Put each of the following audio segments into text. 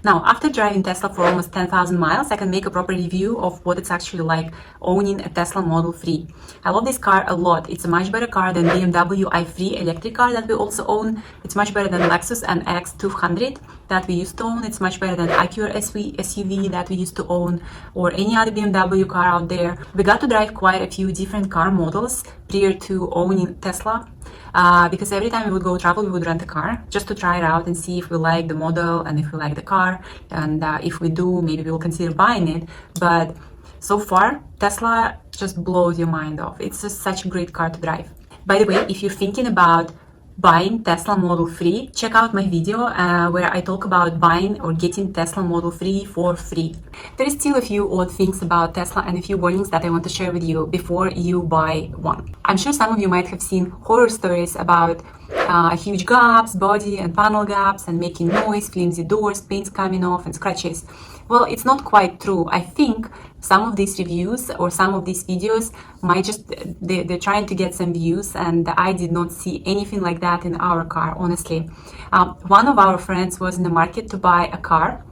Now, after driving Tesla for almost 10,000 miles, I can make a proper review of what it's actually like owning a Tesla Model 3. I love this car a lot. It's a much better car than BMW i3 electric car that we also own. It's much better than Lexus NX 200 that we used to own. It's much better than Acura SUV that we used to own, or any other BMW car out there. We got to drive quite a few different car models prior to owning Tesla. Because every time we would go travel, we would rent a car just to try it out and see if we like the model and if we like the car. And if we do, maybe we will consider buying it. But so far, Tesla just blows your mind off. It's just such a great car to drive. By the way, if you're thinking about buying Tesla Model 3, check out my video where I talk about buying or getting Tesla Model 3 for free. There is still a few odd things about Tesla and a few warnings that I want to share with you before you buy one. I'm sure some of you might have seen horror stories about huge gaps, body and panel gaps, and making noise, flimsy doors, paints coming off, and scratches. Well, it's not quite true. I think some of these reviews or some of these videos might just, they're trying to get some views, and I did not see anything like that in our car, honestly. One of our friends was in the market to buy a car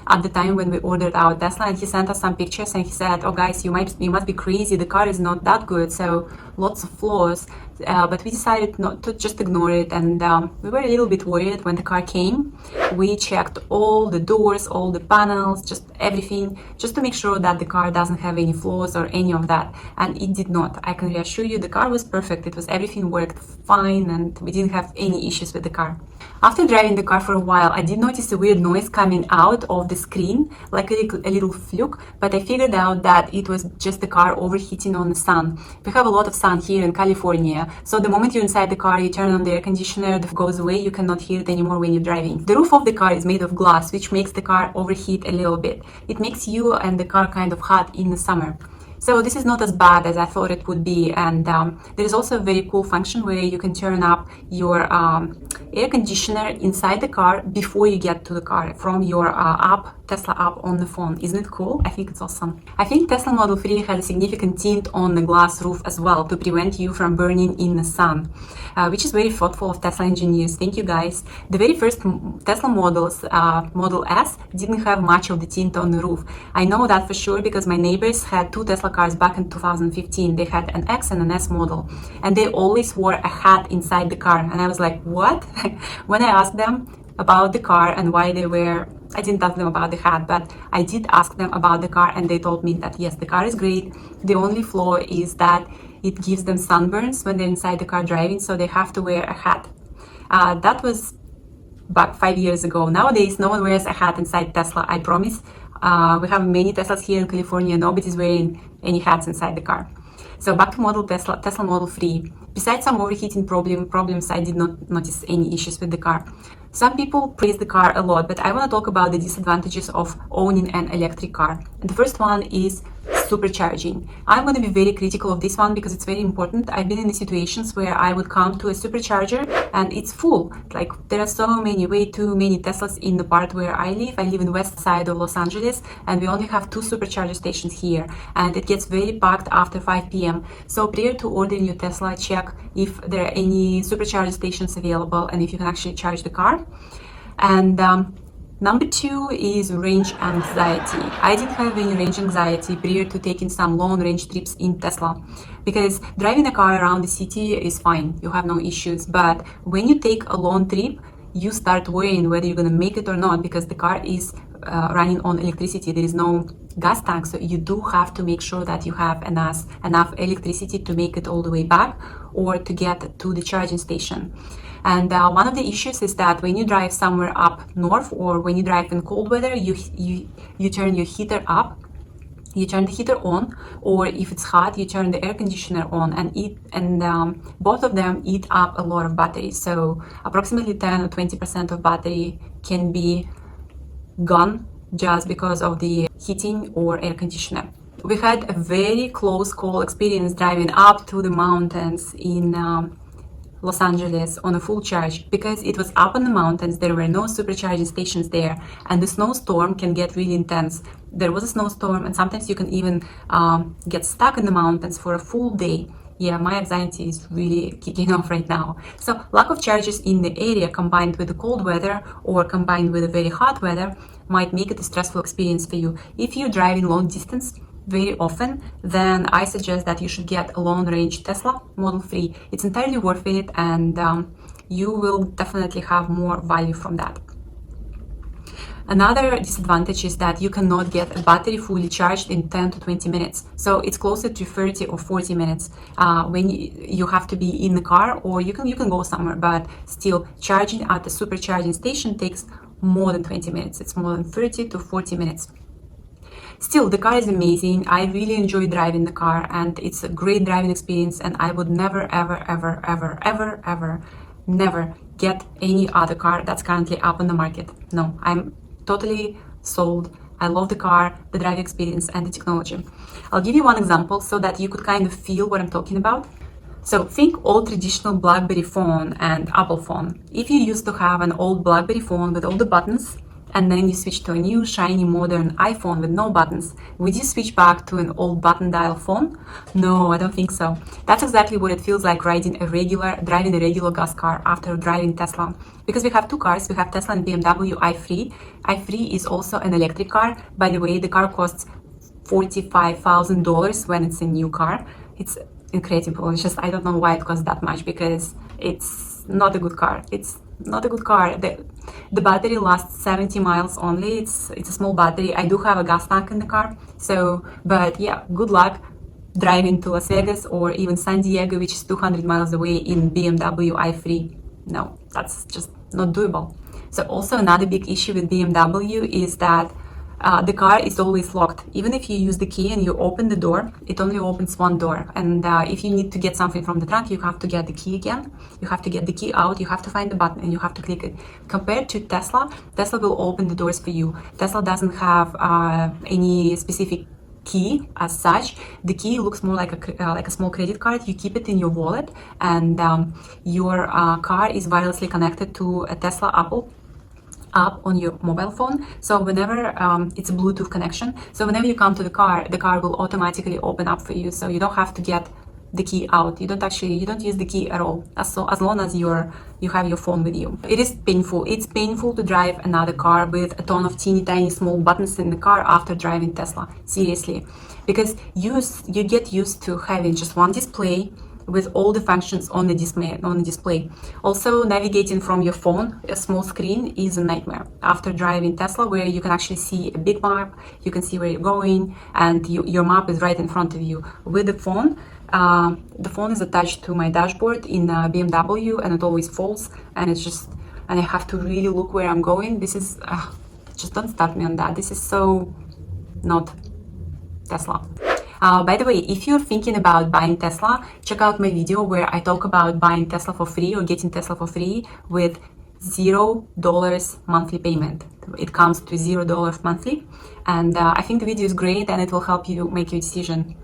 at the time when we ordered our Tesla, and he sent us some pictures and he said, oh guys, you must be crazy, the car is not that good, so lots of flaws. But we decided not to just ignore it, and we were a little bit worried when the car came. We checked all the doors, all the panels, just everything, just to make sure that the car doesn't have any flaws or any of that, and it did not. I can reassure you, the car was perfect. Everything worked fine, and we didn't have any issues with the car. After driving the car for a while, I did notice a weird noise coming out of the screen, like a little fluke, but I figured out that it was just the car overheating on the sun. We have a lot of sun here in California, so the moment you're inside the car, you turn on the air conditioner, it goes away, you cannot hear it anymore when you're driving. The roof of the car is made of glass, which makes the car overheat a little bit. It makes you and the car kind of hot in the summer. So this is not as bad as I thought it would be, and there is also a very cool function where you can turn up your air conditioner inside the car before you get to the car from your Tesla app on the phone. Isn't it cool? I think it's awesome. I think Tesla Model 3 has a significant tint on the glass roof as well to prevent you from burning in the sun, which is very thoughtful of Tesla engineers. Thank you guys. The very first Tesla models, Model S, didn't have much of the tint on the roof. I know that for sure because my neighbors had two Tesla cars back in 2015. They had an X and an S model, and they always wore a hat inside the car, and I was like, what? When I asked them about the car and why they were, I didn't ask them about the hat, but I did ask them about the car, and they told me that yes, the car is great. The only flaw is that it gives them sunburns when they're inside the car driving, so they have to wear a hat. That was back 5 years ago. Nowadays, no one wears a hat inside Tesla, I promise. We have many Teslas here in California. Nobody's wearing any hats inside the car. So back to Tesla Model 3. Besides some overheating problems, I did not notice any issues with the car. Some people praise the car a lot, but I want to talk about the disadvantages of owning an electric car. And the first one is supercharging. I'm going to be very critical of this one because it's very important. I've been in situations where I would come to a supercharger and it's full. Like, there are so many, way too many Teslas in the part where I live. I live in west side of Los Angeles, and we only have 2 supercharger stations here, and it gets very packed after 5 p.m. So prior to ordering your Tesla, check if there are any supercharger stations available and if you can actually charge the car. And number 2 is range anxiety. I didn't have any range anxiety prior to taking some long range trips in Tesla, because driving a car around the city is fine, you have no issues. But when you take a long trip, you start worrying whether you're going to make it or not, because the car is running on electricity. There is no gas tank, so you do have to make sure that you have enough electricity to make it all the way back or to get to the charging station. And one of the issues is that when you drive somewhere up north, or when you drive in cold weather, you turn your heater up, you turn the heater on, or if it's hot, you turn the air conditioner on, and both of them eat up a lot of battery. So approximately 10 or 20% of battery can be gone just because of the heating or air conditioner. We had a very close call experience driving up to the mountains in Los Angeles on a full charge, because it was up on the mountains. There were no supercharging stations there, and the snowstorm can get really intense. There was a snowstorm, and sometimes you can even get stuck in the mountains for a full day Yeah, my anxiety is really kicking off right now. So lack of charges in the area combined with the cold weather or combined with the very hot weather might make it a stressful experience for you. If you're driving long distance very often, then I suggest that you should get a long range Tesla Model 3. It's entirely worth it, and you will definitely have more value from that. Another disadvantage is that you cannot get a battery fully charged in 10 to 20 minutes. So it's closer to 30 or 40 minutes when you have to be in the car, or you can go somewhere, but still charging at the supercharging station takes more than 20 minutes. It's more than 30 to 40 minutes. Still, the car is amazing. I really enjoy driving the car, and it's a great driving experience, and I would never, ever, ever, ever, ever, ever, never get any other car that's currently up on the market. No, I'm totally sold. I love the car, the driving experience, and the technology. I'll give you one example so that you could kind of feel what I'm talking about. So think old traditional BlackBerry phone and Apple phone. If you used to have an old BlackBerry phone with all the buttons, and then you switch to a new shiny modern iPhone with no buttons, would you switch back to an old button dial phone? No, I don't think so. That's exactly what it feels like driving a regular gas car after driving Tesla. Because we have two cars, we have Tesla and BMW i3. i3 is also an electric car. By the way, the car costs $45,000 when it's a new car. It's incredible. It's just, I don't know why it costs that much, because it's not a good car. It's not a good car. The battery lasts 70 miles only. It's a small battery. I do have a gas tank in the car. So, but yeah, good luck driving to Las Vegas or even San Diego, which is 200 miles away, in BMW i3. No, that's just not doable. So also another big issue with BMW is that the car is always locked. Even if you use the key and you open the door, it only opens one door. And if you need to get something from the trunk, you have to get the key again. You have to get the key out, you have to find the button, and you have to click it. Compared to Tesla, Tesla will open the doors for you. Tesla doesn't have any specific key as such. The key looks more like a small credit card. You keep it in your wallet, and your car is wirelessly connected to a Tesla Apple app on your mobile phone. So whenever it's a Bluetooth connection, so whenever you come to the car will automatically open up for you. So you don't have to get the key out. You don't use the key at all, as long as you have your phone with you. It is painful. It's painful to drive another car with a ton of teeny tiny small buttons in the car after driving Tesla. Seriously, because you get used to having just one display with all the functions on the display. Also, navigating from your phone, a small screen, is a nightmare after driving Tesla, where you can actually see a big map, you can see where you're going, and your map is right in front of you. With the phone is attached to my dashboard in BMW, and it always falls, and I have to really look where I'm going. This is just don't start me on that. This is so not Tesla. By the way, if you're thinking about buying Tesla, check out my video where I talk about buying Tesla for free or getting Tesla for free with $0 monthly payment. It comes to $0 monthly, and I think the video is great, and it will help you make your decision.